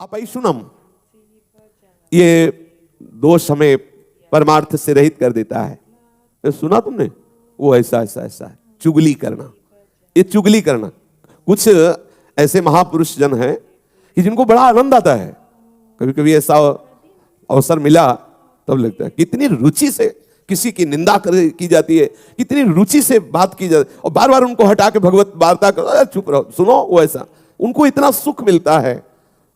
अपैशुनम, ये दोष हमें परमार्थ से रहित कर देता है। तो सुना तुमने वो ऐसा ऐसा ऐसा है, चुगली करना, ये चुगली करना। कुछ ऐसे महापुरुष जन हैं कि जिनको बड़ा आनंद आता है, कभी कभी ऐसा अवसर मिला तब लगता है कितनी रुचि से किसी की निंदा की जाती है, कितनी रुचि से बात की जाती है, और बार बार उनको हटा के भगवत वार्ता करो, चुप रहो, सुनो, वो ऐसा उनको इतना सुख मिलता है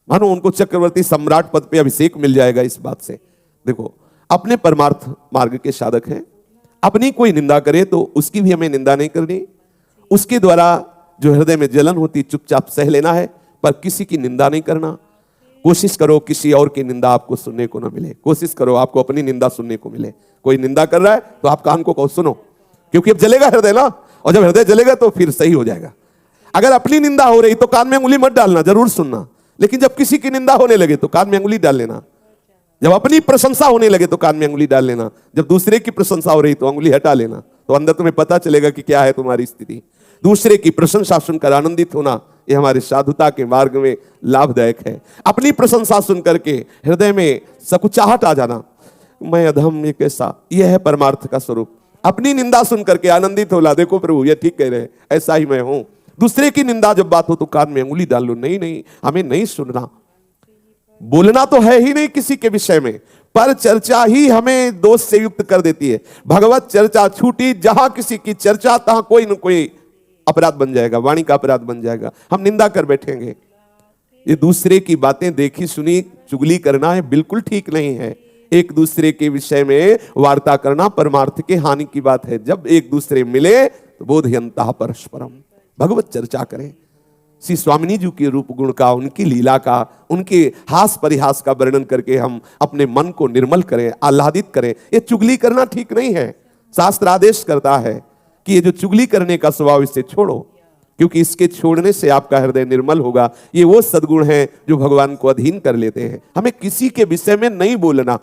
मानो उनको चक्रवर्ती सम्राट पद पे अभिषेक मिल जाएगा इस बात से। देखो, अपने परमार्थ मार्ग के साधक हैं, अपनी कोई निंदा करे तो उसकी भी हमें निंदा नहीं करनी, उसके द्वारा जो हृदय में जलन होती चुपचाप सह लेना है, पर किसी की निंदा नहीं करना। कोशिश करो किसी और की निंदा आपको सुनने को ना मिले, कोशिश करो आपको अपनी निंदा सुनने को मिले। कोई निंदा कर रहा है तो आप कान को कहो सुनो, क्योंकि अब जलेगा हृदय ना, और जब हृदय जलेगा तो फिर सही हो जाएगा। अगर अपनी निंदा हो रही तो कान में उंगली मत डालना, जरूर सुनना, लेकिन जब किसी की निंदा होने लगे तो कान में उंगली डाल लेना। जब अपनी प्रशंसा होने लगे तो कान में उंगली डाल लेना, जब दूसरे की प्रशंसा हो रही तो उंगली हटा लेना, तो अंदर तुम्हें पता चलेगा कि क्या है तुम्हारी स्थिति। दूसरे की प्रशंसा सुनकर आनंदित होना, यह हमारे साधुता के मार्ग में लाभदायक है। अपनी प्रशंसा सुन करके हृदय में सकुचाहट आ जाना, मैं अधम, ये कैसा, यह है परमार्थ का स्वरूप। अपनी निंदा सुन करके आनंदित होला, देखो प्रभु ये ठीक कह रहे हैं, ऐसा ही मैं हूं। दूसरे की निंदा जब बात हो तो कान में उंगली डाल लो, नहीं नहीं हमें नहीं सुनना। बोलना तो है ही नहीं किसी के विषय में, पर चर्चा ही हमें दोष से युक्त कर देती है। भगवत चर्चा छूटी, जहां किसी की चर्चा तहां कोई न कोई अपराध बन जाएगा, वाणी का अपराध बन जाएगा, हम निंदा कर बैठेंगे। ये दूसरे की बातें देखी सुनी चुगली करना है, बिल्कुल ठीक नहीं है। एक दूसरे के विषय में वार्ता करना परमार्थ के हानि की बात है। जब एक दूसरे मिले तो बोधयन्तः परस्परम, भगवत चर्चा करें। श्री स्वामिनी जी के रूप गुण का, उनकी लीला का, उनके हास परिहास का वर्णन करके हम अपने मन को निर्मल करें, आह्लादित करें। ये चुगली करना ठीक नहीं है। शास्त्र आदेश करता है कि ये जो चुगली करने का स्वभाव, इसे छोड़ो, क्योंकि इसके छोड़ने से आपका हृदय निर्मल होगा। ये वो सद्गुण हैं जो भगवान को अधीन कर लेते हैं। हमें किसी के विषय में नहीं बोलना,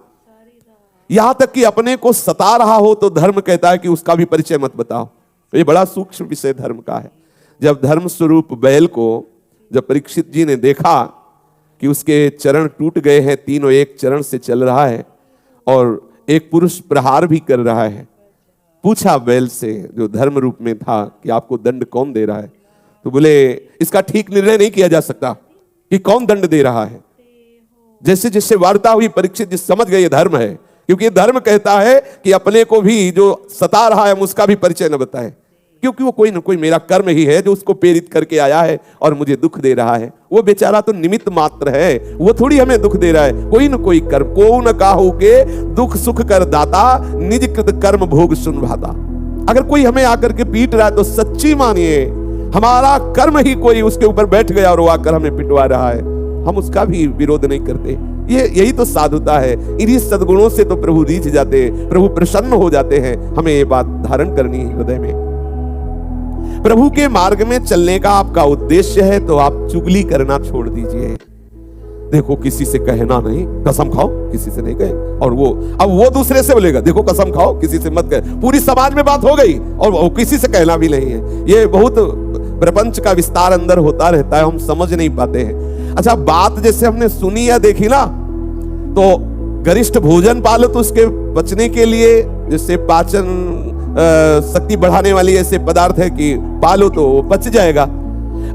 यहां तक कि अपने को सता रहा हो तो धर्म कहता है कि उसका भी परिचय मत बताओ। ये बड़ा सूक्ष्म विषय धर्म का है। जब धर्म स्वरूप बैल को जब परीक्षित जी ने देखा कि उसके चरण टूट गए हैं, तीनों एक चरण से चल रहा है और एक पुरुष प्रहार भी कर रहा है, पूछा बैल से जो धर्म रूप में था कि आपको दंड कौन दे रहा है? तो बोले इसका ठीक निर्णय नहीं किया जा सकता कि कौन दंड दे रहा है। जैसे जैसे वार्ता हुई परीक्षित जी समझ गए ये धर्म है, क्योंकि ये धर्म कहता है कि अपने को भी जो सता रहा है उसका भी परिचय न बताए, क्योंकि वो कोई न कोई मेरा कर्म ही है जो उसको प्रेरित करके आया है और मुझे दुख दे रहा है। वो बेचारा तो निमित्त मात्र है, वो थोड़ी हमें दुख दे रहा है। कोई न कोई कर्म, को न काहू के दुख सुख कर दाता, निज कृत कर्म भोग सुन भाता। अगर कोई हमें आकर के पीट रहा है तो सच्ची मानिए हमारा कर्म ही कोई उसके ऊपर बैठ गया और वो आकर हमें पिटवा रहा है, हम उसका भी विरोध नहीं करते। यही तो साधुता है। इन्हीं सद्गुणों से तो प्रभु रीझ जाते हैं, प्रभु प्रसन्न हो जाते हैं। हमें ये बात धारण करनी है हृदय में। प्रभु के मार्ग में चलने का आपका उद्देश्य है तो आप चुगली करना छोड़ दीजिए। देखो किसी से कहना नहीं, कसम खाओ किसी से नहीं कहे, और अब वो दूसरे से बोलेगा देखो कसम खाओ किसी से मत कहे। पूरी समाज में बात हो गई और वो किसी से कहना भी नहीं है। ये बहुत प्रपंच का विस्तार अंदर होता रहता है, हम समझ नहीं पाते हैं। अच्छा, बात जैसे हमने सुनी या देखी ना, तो गरिष्ठ भोजन पालो तो उसके बचने के लिए, जैसे पाचन शक्ति बढ़ाने वाली ऐसे पदार्थ है कि पालो तो वो पच जाएगा।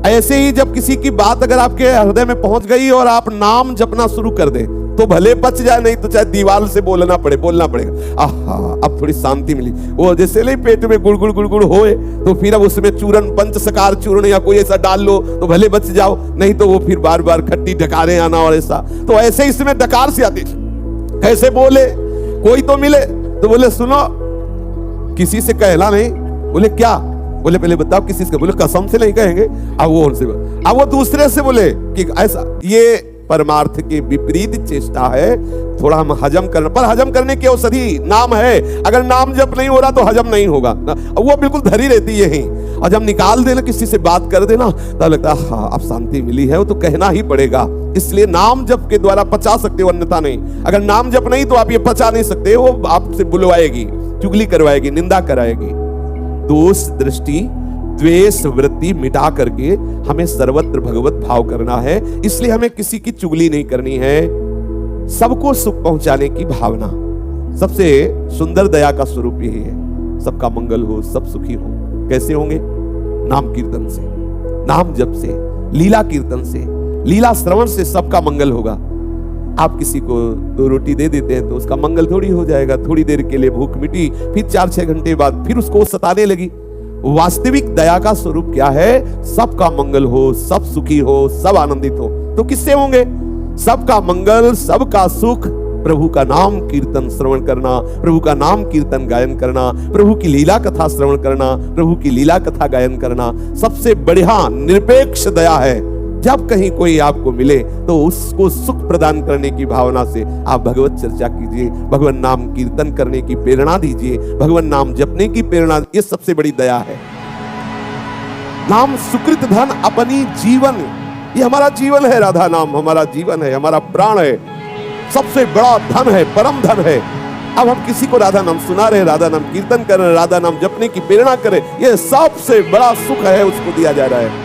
ऐसे ही जब किसी की बात अगर आपके हृदय में पहुंच गई और आप नाम जपना शुरू कर दे तो भले पच जाए, नहीं तो चाहे दीवार से बोलना पड़ेगा। आहा, अब थोड़ी शांति मिली। वो जैसे नहीं पेट में गुड़गुड़ गुड़गुड़ होए तो फिर अब उसमें चूरन, पंचसकार चूर्ण या कोई ऐसा डाल लो तो भले बच जाओ, नहीं तो वो फिर बार बार खट्टी डकारें आना और ऐसा। तो ऐसे इसमें डकार से आती, कैसे बोले, कोई तो मिले तो बोले सुनो किसी से कहना नहीं। बोले क्या? बोले पहले बताओ किसी से। बोले कसम से नहीं कहेंगे। अब वो दूसरे से बोले कि ऐसा। ये परमार्थ की विपरीत चेष्टा है। थोड़ा हम हजम करना, पर हजम करने की औषधि नाम है। अगर नाम जब नहीं हो रहा तो हजम नहीं होगा, वो बिल्कुल धरी रहती है यहीं। और जब निकाल देना, किसी से बात कर देना, तब लगता है हाँ अब शांति मिली है, वो तो कहना ही पड़ेगा। इसलिए नाम जप के द्वारा पचा सकते हो, अन्यथा नहीं। अगर नाम जप नहीं तो आप ये पचा नहीं सकते। वो आपसे बुलवाएगी, चुगली करवाएगी, निंदा कराएगी। दोष दृष्टि द्वेष वृत्ति मिटा करके हमें सर्वत्र भगवत भाव करना है। इसलिए हमें किसी की चुगली नहीं करनी है, सबको सुख पहुंचाने की भावना। सबसे सुंदर दया का स्वरूप यही है, सबका मंगल हो, सब सुखी हो। कैसे होंगे? नाम कीर्तन से, नाम जप से, लीला कीर्तन से, लीला श्रवण से सबका मंगल होगा। आप किसी को 2 रोटी दे देते हैं तो उसका मंगल थोड़ी हो जाएगा। थोड़ी देर के लिए भूख मिटी, फिर 4-6 घंटे बाद फिर उसको सताने लगी। वास्तविक दया का स्वरूप क्या है? सबका मंगल हो, सब सुखी हो, सब आनंदित हो। तो किससे होंगे? सबका मंगल, सबका सुख, प्रभु का नाम कीर्तन श्रवण करना, प्रभु का नाम कीर्तन गायन करना, प्रभु की लीला कथा श्रवण करना, प्रभु की लीला कथा गायन करना सबसे बढ़िया निरपेक्ष दया है। जब कहीं कोई आपको मिले तो उसको सुख प्रदान करने की भावना से आप भगवत चर्चा कीजिए, भगवान नाम कीर्तन करने की प्रेरणा दीजिए, भगवान नाम जपने की प्रेरणा। ये सबसे बड़ी दया है। नाम सुकृत धन अपनी जीवन, ये हमारा जीवन है। राधा नाम हमारा जीवन है, हमारा प्राण है, सबसे बड़ा धन है, परम धन है। अब हम किसी को राधा नाम सुना रहे, राधा नाम कीर्तन कर रहे, राधा नाम जपने की प्रेरणा करें, ये सबसे बड़ा सुख है, उसको दिया जा रहा है।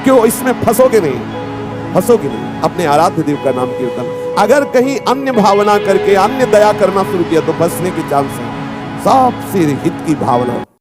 क्यों? इसमें फंसोगे नहीं, फंसोगे नहीं। अपने आराध्य देव का नाम कीर्तन। अगर कहीं अन्य भावना करके अन्य दया करना शुरू किया तो फंसने के चांस है। सबसे हित की भावना।